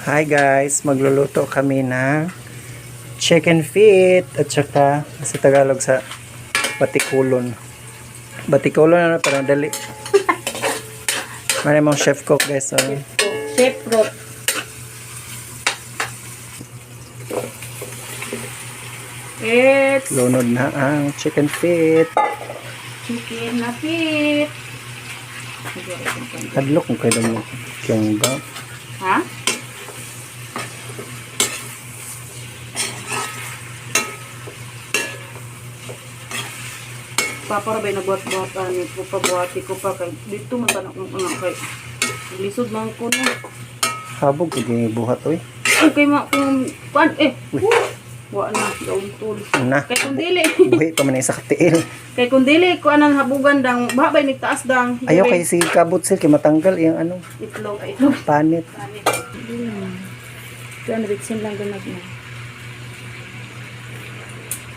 Hi guys, magluluto kami ng chicken feet at saka sa Tagalog sa batikulon. Batikulon ano pero dali. Mali mong chef cook guys. So. Chef cook. It's Lunod na ang chicken feet. chicken na feet. Hadlok kung kayo mo yung ba? Ha? Paparabay na buhat-buhatan ko pa buhati ko pa kay dito man tanong kung kay lisod man ko na. Habog kay buhat oy. Okay ma kung pan wa na daw tul. Na. Kay kung dili. Buhi pa man sa katiil. Kay kung dili ko anang habugan dang babay ni taas dang. Ayaw kay si kabot sil kay matanggal iyang ano itlog. panit. Kaya nabitsin lang ganag na.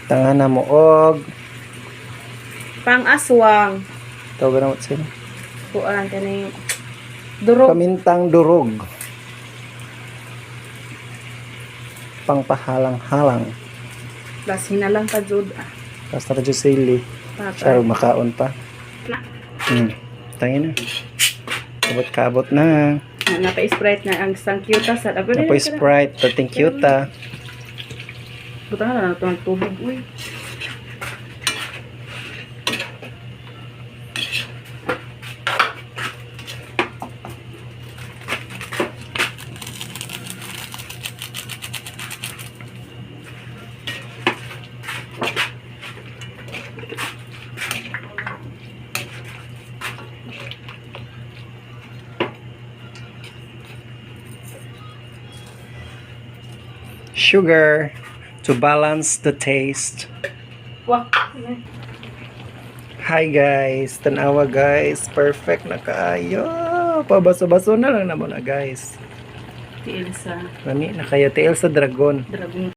Tangana mo og Pang-aswang. tawag na mo sila. Kuan kani durog. Pamintang durog. Pangpahalang-halang. Plus hinalang pa jud. Basta radyo sili. Siya makaon pa. Na. Tangin na. Kabot-kabot na. Napa-sprite na ang sangkyuta sa Napoy Sprite. Tating cute ah. Butahan na ito ang tubig. Uy. Sugar to balance the taste. Wah. Hi guys, tanawa guys, perfect na kaayo. Pabaso-baso na lang naman na guys. Tiil sa Nani na kayo tiil sa dragon. dragon.